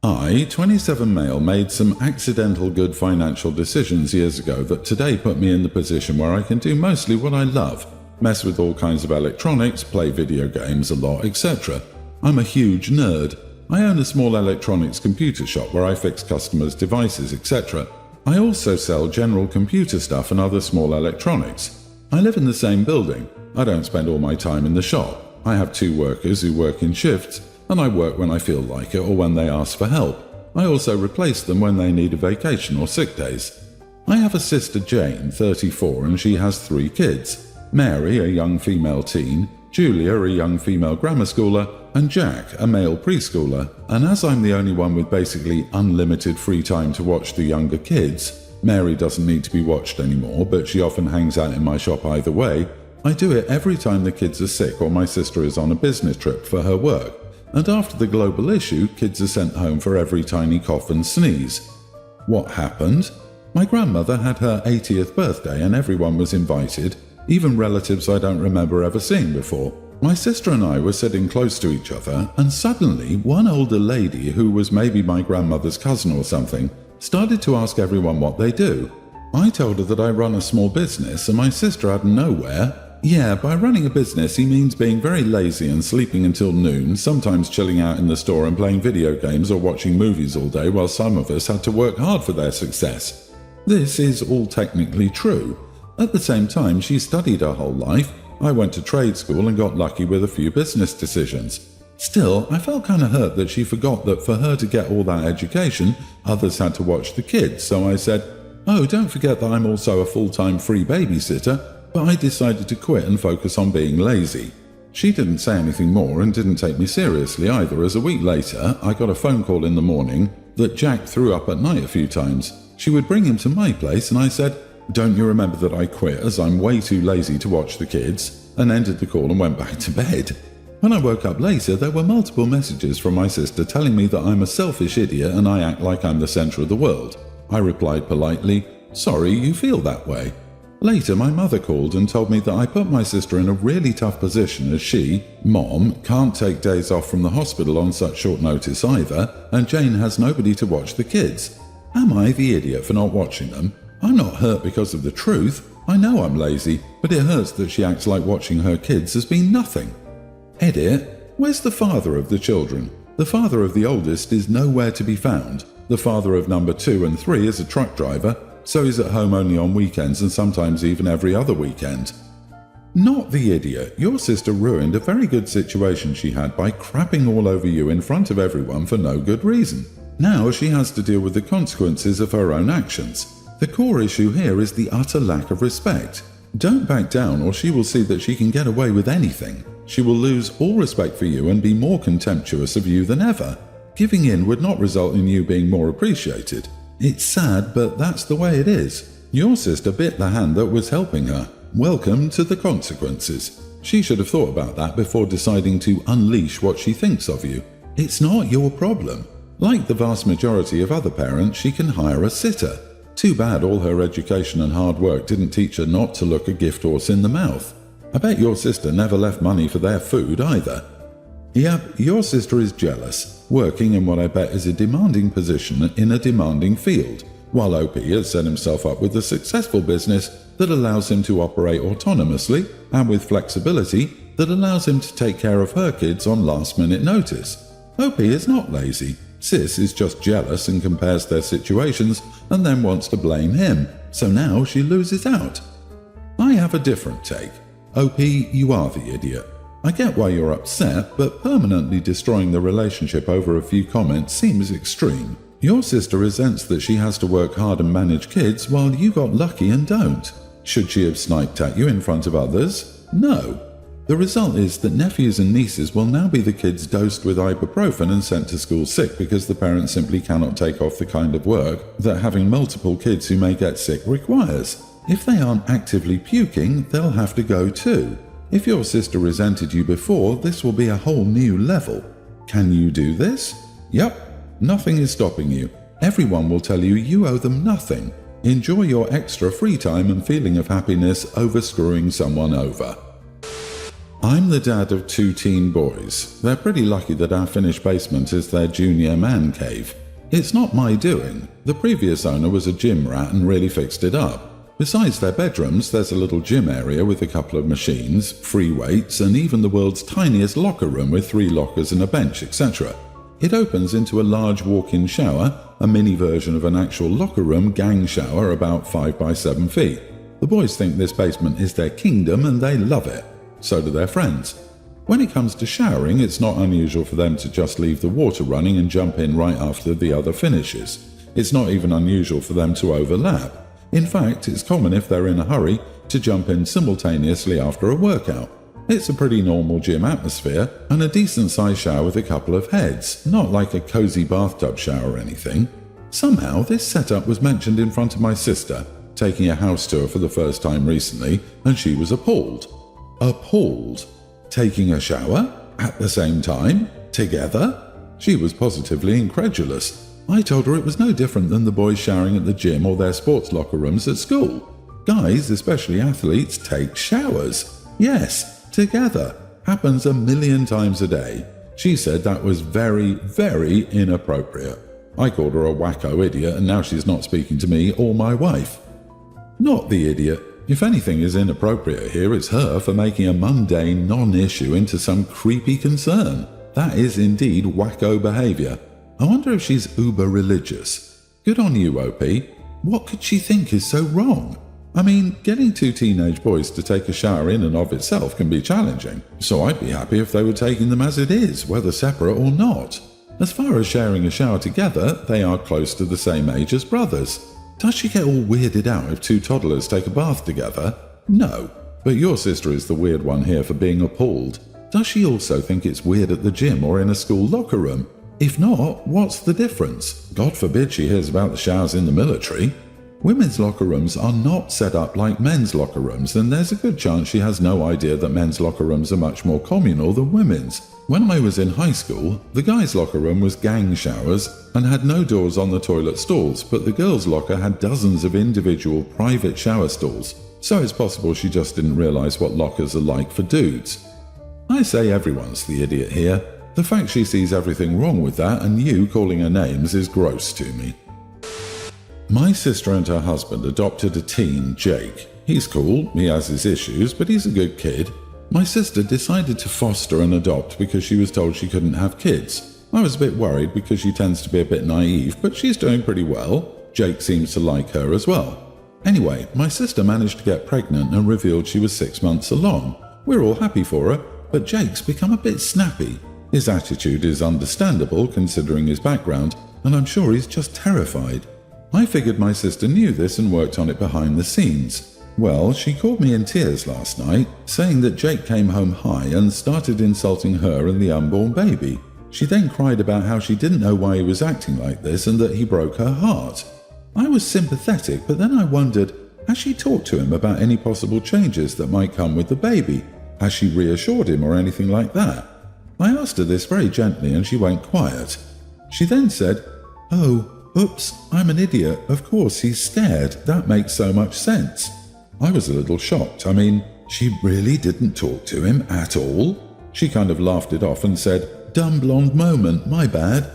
I, 27 male, made some accidental good financial decisions years ago that today put me in the position where I can do mostly what I love. Mess with all kinds of electronics, play video games a lot, etc. I'm a huge nerd. I own a small electronics computer shop where I fix customers' devices, etc. I also sell general computer stuff and other small electronics. I live in the same building. I don't spend all my time in the shop. I have 2 workers who work in shifts, and I work when I feel like it or when they ask for help. I also replace them when they need a vacation or sick days. I have a sister Jane, 34, and she has 3 kids. Mary, a young female teen, Julia, a young female grammar schooler, and Jack, a male preschooler. And as I'm the only one with basically unlimited free time to watch the younger kids, Mary doesn't need to be watched anymore, but she often hangs out in my shop either way. I do it every time the kids are sick or my sister is on a business trip for her work. And after the global issue, kids are sent home for every tiny cough and sneeze. What happened? My grandmother had her 80th birthday and everyone was invited, even relatives I don't remember ever seeing before. My sister and I were sitting close to each other, and suddenly one older lady, who was maybe my grandmother's cousin or something, started to ask everyone what they do. I told her that I run a small business, and my sister out of nowhere, "Yeah, by running a business he means being very lazy and sleeping until noon, sometimes chilling out in the store and playing video games or watching movies all day while some of us had to work hard for their success." This is all technically true. At the same time, she studied her whole life. I went to trade school and got lucky with a few business decisions. Still, I felt kind of hurt that she forgot that for her to get all that education, others had to watch the kids, so I said, "Oh, don't forget that I'm also a full-time free babysitter," but I decided to quit and focus on being lazy. She didn't say anything more and didn't take me seriously either, as a week later, I got a phone call in the morning that Jack threw up at night a few times. She would bring him to my place and I said, "Don't you remember that I quit as I'm way too lazy to watch the kids?" and ended the call and went back to bed. When I woke up later, there were multiple messages from my sister telling me that I'm a selfish idiot and I act like I'm the center of the world. I replied politely, "Sorry you feel that way." Later, my mother called and told me that I put my sister in a really tough position as she, Mom, can't take days off from the hospital on such short notice either, and Jane has nobody to watch the kids. Am I the idiot for not watching them? I'm not hurt because of the truth. I know I'm lazy, but it hurts that she acts like watching her kids has been nothing. Edit. Where's the father of the children? The father of the oldest is nowhere to be found. The father of number 2 and 3 is a truck driver, so he's at home only on weekends and sometimes even every other weekend. Not the idiot. Your sister ruined a very good situation she had by crapping all over you in front of everyone for no good reason. Now she has to deal with the consequences of her own actions. The core issue here is the utter lack of respect. Don't back down or she will see that she can get away with anything. She will lose all respect for you and be more contemptuous of you than ever. Giving in would not result in you being more appreciated. It's sad, but that's the way it is. Your sister bit the hand that was helping her. Welcome to the consequences. She should have thought about that before deciding to unleash what she thinks of you. It's not your problem. Like the vast majority of other parents, she can hire a sitter. Too bad all her education and hard work didn't teach her not to look a gift horse in the mouth. I bet your sister never left money for their food either. Yep, your sister is jealous, working in what I bet is a demanding position in a demanding field, while OP has set himself up with a successful business that allows him to operate autonomously and with flexibility that allows him to take care of her kids on last-minute notice. OP is not lazy. Sis is just jealous and compares their situations and then wants to blame him, so now she loses out. I have a different take. OP, you are the idiot. I get why you're upset, but permanently destroying the relationship over a few comments seems extreme. Your sister resents that she has to work hard and manage kids while you got lucky and don't. Should she have sniped at you in front of others? No. The result is that nephews and nieces will now be the kids dosed with ibuprofen and sent to school sick because the parents simply cannot take off the kind of work that having multiple kids who may get sick requires. If they aren't actively puking, they'll have to go too. If your sister resented you before, this will be a whole new level. Can you do this? Yep, nothing is stopping you. Everyone will tell you you owe them nothing. Enjoy your extra free time and feeling of happiness over screwing someone over. I'm the dad of 2 teen boys. They're pretty lucky that our finished basement is their junior man cave. It's not my doing. The previous owner was a gym rat and really fixed it up. Besides their bedrooms, there's a little gym area with a couple of machines, free weights, and even the world's tiniest locker room with 3 lockers and a bench, etc. It opens into a large walk-in shower, a mini version of an actual locker room gang shower about 5 by 7 feet. The boys think this basement is their kingdom and they love it. So do their friends. When it comes to showering, it's not unusual for them to just leave the water running and jump in right after the other finishes. It's not even unusual for them to overlap. In fact, it's common if they're in a hurry to jump in simultaneously after a workout. It's a pretty normal gym atmosphere and a decent-sized shower with a couple of heads, not like a cozy bathtub shower or anything. Somehow, this setup was mentioned in front of my sister, taking a house tour for the first time recently, and she was appalled. Appalled? Taking a shower? At the same time? Together? She was positively incredulous. I told her it was no different than the boys showering at the gym or their sports locker rooms at school. Guys, especially athletes, take showers. Yes, together. Happens a million times a day. She said that was very, very inappropriate. I called her a wacko idiot and now she's not speaking to me or my wife. Not the idiot. If anything is inappropriate here, it's her for making a mundane non-issue into some creepy concern. That is indeed wacko behaviour. I wonder if she's uber religious. Good on you, OP. What could she think is so wrong? I mean, getting 2 teenage boys to take a shower in and of itself can be challenging, so I'd be happy if they were taking them as it is, whether separate or not. As far as sharing a shower together, they are close to the same age as brothers. Does she get all weirded out if 2 toddlers take a bath together? No. But your sister is the weird one here for being appalled. Does she also think it's weird at the gym or in a school locker room? If not, what's the difference? God forbid she hears about the showers in the military. Women's locker rooms are not set up like men's locker rooms, and there's a good chance she has no idea that men's locker rooms are much more communal than women's. When I was in high school, the guys' locker room was gang showers and had no doors on the toilet stalls, but the girls' locker had dozens of individual private shower stalls, so it's possible she just didn't realize what lockers are like for dudes. I say everyone's the idiot here. The fact she sees everything wrong with that and you calling her names is gross to me. My sister and her husband adopted a teen, Jake. He's cool, he has his issues, but he's a good kid. My sister decided to foster and adopt because she was told she couldn't have kids. I was a bit worried because she tends to be a bit naive, but she's doing pretty well. Jake seems to like her as well. Anyway, my sister managed to get pregnant and revealed she was 6 months along. We're all happy for her, but Jake's become a bit snappy. His attitude is understandable considering his background, and I'm sure he's just terrified. I figured my sister knew this and worked on it behind the scenes. Well, she called me in tears last night, saying that Jake came home high and started insulting her and the unborn baby. She then cried about how she didn't know why he was acting like this and that he broke her heart. I was sympathetic, but then I wondered, has she talked to him about any possible changes that might come with the baby? Has she reassured him or anything like that? I asked her this very gently and she went quiet. She then said, "Oh, oops, I'm an idiot. Of course, he's scared. That makes so much sense." I was a little shocked. I mean, she really didn't talk to him at all? She kind of laughed it off and said, "Dumb blonde moment, my bad."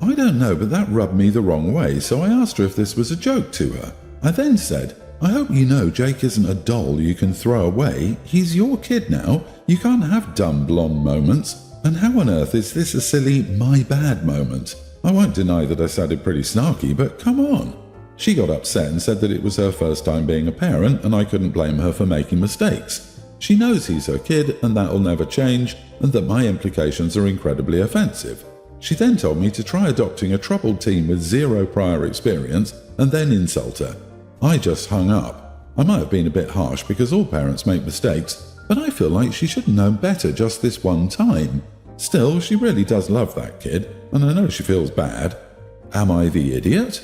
I don't know, but that rubbed me the wrong way, so I asked her if this was a joke to her. I then said, "I hope you know Jake isn't a doll you can throw away. He's your kid now. You can't have dumb blonde moments. And how on earth is this a silly my bad moment?" I won't deny that I sounded pretty snarky, but come on. She got upset and said that it was her first time being a parent and I couldn't blame her for making mistakes. She knows he's her kid and that'll never change, and that my implications are incredibly offensive. She then told me to try adopting a troubled teen with 0 prior experience and then insult her. I just hung up. I might have been a bit harsh because all parents make mistakes, but I feel like she should have known better just this one time. Still, she really does love that kid, and I know she feels bad. Am I the idiot?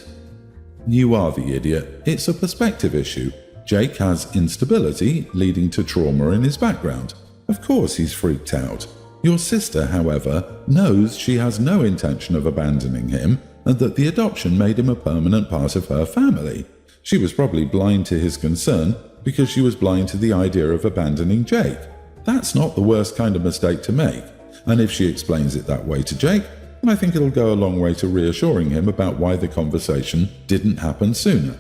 You are the idiot. It's a perspective issue. Jake has instability, leading to trauma in his background. Of course he's freaked out. Your sister, however, knows she has no intention of abandoning him, and that the adoption made him a permanent part of her family. She was probably blind to his concern because she was blind to the idea of abandoning Jake. That's not the worst kind of mistake to make, and if she explains it that way to Jake, I think it'll go a long way to reassuring him about why the conversation didn't happen sooner.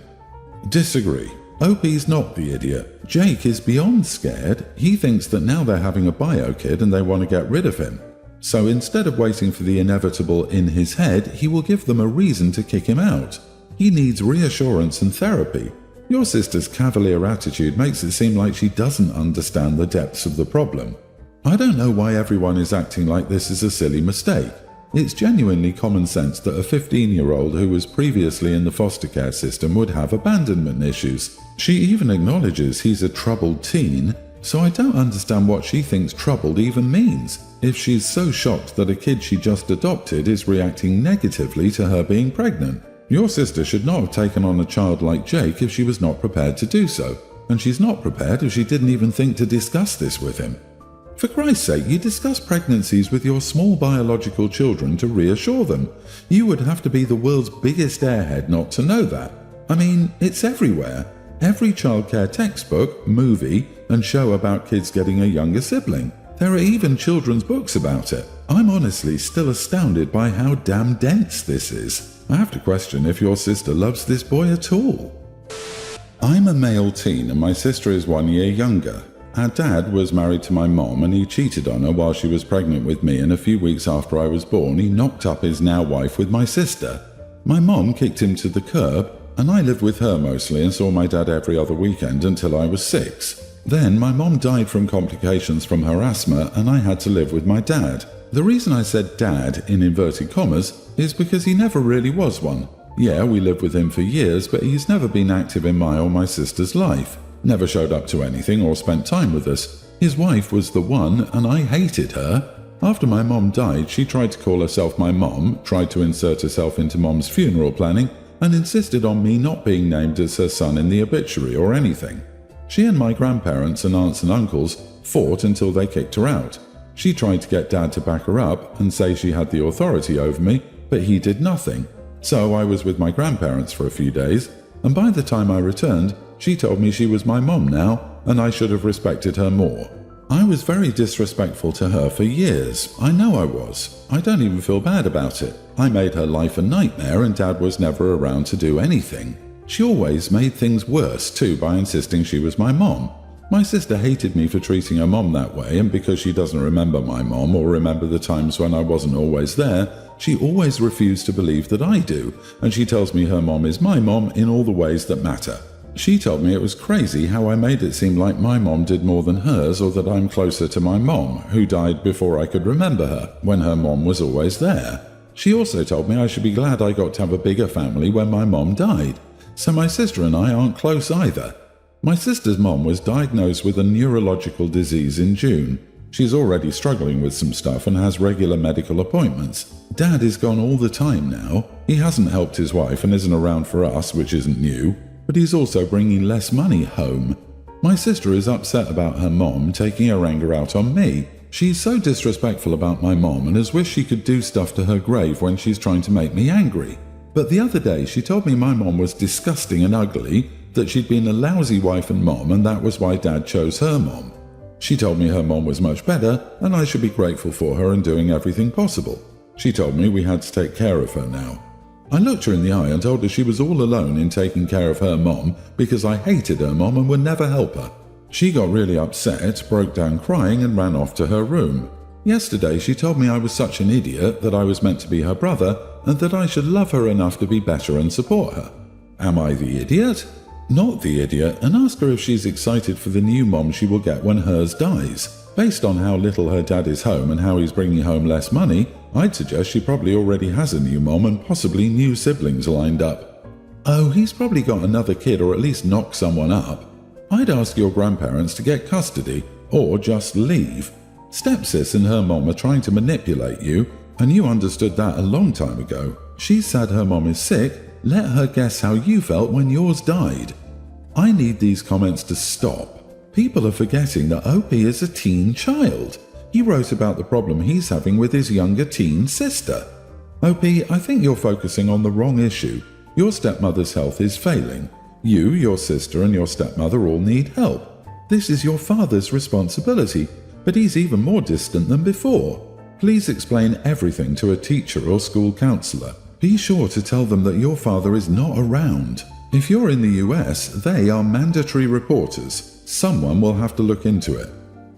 Disagree. OP's not the idiot. Jake is beyond scared. He thinks that now they're having a bio kid and they want to get rid of him. So instead of waiting for the inevitable in his head, he will give them a reason to kick him out. He needs reassurance and therapy. Your sister's cavalier attitude makes it seem like she doesn't understand the depths of the problem. I don't know why everyone is acting like this is a silly mistake. It's genuinely common sense that a 15-year-old who was previously in the foster care system would have abandonment issues. She even acknowledges he's a troubled teen, so I don't understand what she thinks troubled even means, if she's so shocked that a kid she just adopted is reacting negatively to her being pregnant. Your sister should not have taken on a child like Jake if she was not prepared to do so, and she's not prepared if she didn't even think to discuss this with him. For Christ's sake, you discuss pregnancies with your small biological children to reassure them. You would have to be the world's biggest airhead not to know that. I mean, it's everywhere. Every childcare textbook, movie, and show about kids getting a younger sibling. There are even children's books about it. I'm honestly still astounded by how damn dense this is. I have to question if your sister loves this boy at all. I'm a male teen and my sister is 1 year younger. Our dad was married to my mom and he cheated on her while she was pregnant with me, and a few weeks after I was born he knocked up his now wife with my sister. My mom kicked him to the curb and I lived with her mostly and saw my dad every other weekend until I was 6. Then my mom died from complications from her asthma and I had to live with my dad. The reason I said dad in inverted commas is because he never really was one. Yeah, we lived with him for years, but he's never been active in my or my sister's life. Never showed up to anything or spent time with us. His wife was the one and I hated her. After my mom died, she tried to call herself my mom, tried to insert herself into mom's funeral planning, and insisted on me not being named as her son in the obituary or anything. She and my grandparents and aunts and uncles fought until they kicked her out. She tried to get Dad to back her up and say she had the authority over me, but he did nothing. So I was with my grandparents for a few days, and by the time I returned, she told me she was my mom now, and I should have respected her more. I was very disrespectful to her for years. I know I was. I don't even feel bad about it. I made her life a nightmare and Dad was never around to do anything. She always made things worse too by insisting she was my mom. My sister hated me for treating her mom that way, and because she doesn't remember my mom or remember the times when I wasn't always there, she always refused to believe that I do, and she tells me her mom is my mom in all the ways that matter. She told me it was crazy how I made it seem like my mom did more than hers, or that I'm closer to my mom, who died before I could remember her, when her mom was always there. She also told me I should be glad I got to have a bigger family when my mom died. So my sister and I aren't close either. My sister's mom was diagnosed with a neurological disease in June. She's already struggling with some stuff and has regular medical appointments. Dad is gone all the time now. He hasn't helped his wife and isn't around for us, which isn't new. But he's also bringing less money home. My sister is upset about her mom taking her anger out on me. She's so disrespectful about my mom and has wished she could do stuff to her grave when she's trying to make me angry. But the other day she told me my mom was disgusting and ugly, that she'd been a lousy wife and mom and that was why Dad chose her mom. She told me her mom was much better and I should be grateful for her and doing everything possible. She told me we had to take care of her now. I looked her in the eye and told her she was all alone in taking care of her mom because I hated her mom and would never help her. She got really upset, broke down crying and ran off to her room. Yesterday she told me I was such an idiot, that I was meant to be her brother and that I should love her enough to be better and support her. Am I the idiot? Not the idiot, and ask her if she's excited for the new mom she will get when hers dies. Based on how little her dad is home and how he's bringing home less money, I'd suggest she probably already has a new mom and possibly new siblings lined up. Oh, he's probably got another kid or at least knocked someone up. I'd ask your grandparents to get custody or just leave. Stepsis and her mom are trying to manipulate you, and you understood that a long time ago. She said her mom is sick. Let her guess how you felt when yours died. I need these comments to stop. People are forgetting that OP is a teen child. He wrote about the problem he's having with his younger teen sister. OP, I think you're focusing on the wrong issue. Your stepmother's health is failing. You, your sister, and your stepmother all need help. This is your father's responsibility. but he's even more distant than before. Please explain everything to a teacher or school counselor. Be sure to tell them that your father is not around. If you're in the US, they are mandatory reporters. Someone will have to look into it.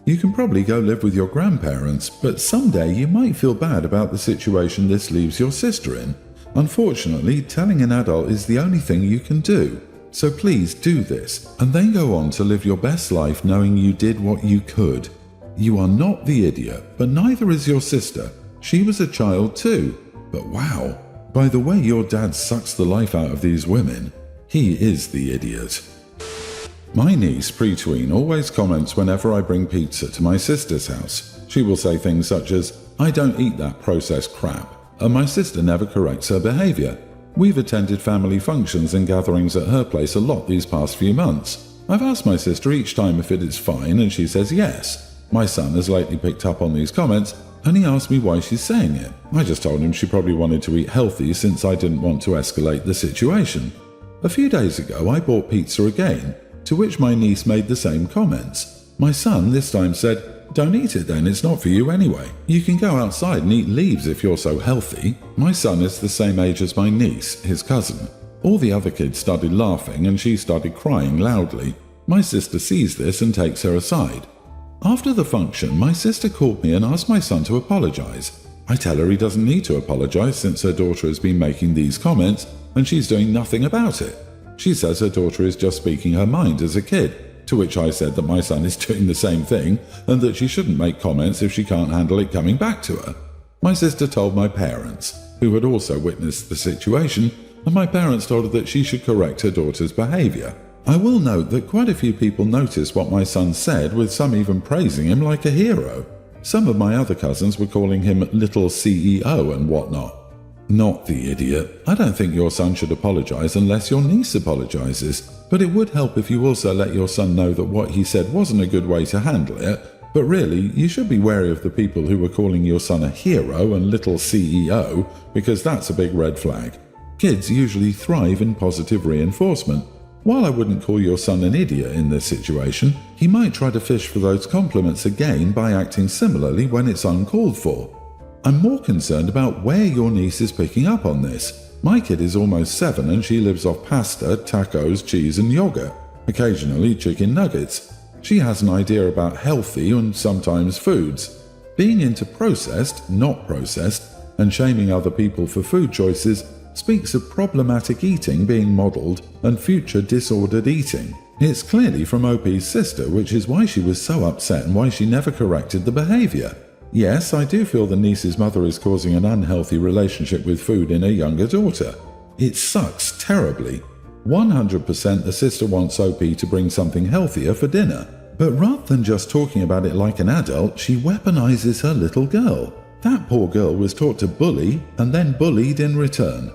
You can probably go live with your grandparents, but someday you might feel bad about the situation this leaves your sister in. Unfortunately, telling an adult is the only thing you can do. So please do this, and then go on to live your best life knowing you did what you could. You are not the idiot, but neither is your sister. She was a child too. But wow, by the way your dad sucks the life out of these women, he is the idiot. My niece, pre-tween, always comments whenever I bring pizza to my sister's house. She will say things such as, "I don't eat that processed crap," and my sister never corrects her behavior. We've attended family functions and gatherings at her place a lot these past few months. I've asked my sister each time if it is fine, and she says yes. My son has lately picked up on these comments, and he asked me why she's saying it. I just told him she probably wanted to eat healthy since I didn't want to escalate the situation. A few days ago I bought pizza again, to which my niece made the same comments. My son this time said, "Don't eat it then, it's not for you anyway. You can go outside and eat leaves if you're so healthy." My son is the same age as my niece, his cousin. All the other kids started laughing and she started crying loudly. My sister sees this and takes her aside. After the function, my sister called me and asked my son to apologize. I tell her he doesn't need to apologize since her daughter has been making these comments and she's doing nothing about it. She says her daughter is just speaking her mind as a kid, to which I said that my son is doing the same thing and that she shouldn't make comments if she can't handle it coming back to her. My sister told my parents, who had also witnessed the situation, and my parents told her that she should correct her daughter's behavior. I will note that quite a few people noticed what my son said, with some even praising him like a hero. Some of my other cousins were calling him Little CEO and whatnot. Not the idiot. I don't think your son should apologize unless your niece apologizes, but it would help if you also let your son know that what he said wasn't a good way to handle it. But really, you should be wary of the people who were calling your son a hero and Little CEO, because that's a big red flag. Kids usually thrive in positive reinforcement. While I wouldn't call your son an idiot in this situation, he might try to fish for those compliments again by acting similarly when it's uncalled for. I'm more concerned about where your niece is picking up on this. My kid is almost 7 and she lives off pasta, tacos, cheese and yogurt, occasionally chicken nuggets. She has an idea about healthy and sometimes foods. Being into processed, not processed, and shaming other people for food choices speaks of problematic eating being modelled and future disordered eating. It's clearly from OP's sister, which is why she was so upset and why she never corrected the behaviour. Yes, I do feel the niece's mother is causing an unhealthy relationship with food in her younger daughter. It sucks terribly. 100% the sister wants OP to bring something healthier for dinner. But rather than just talking about it like an adult, she weaponizes her little girl. That poor girl was taught to bully and then bullied in return.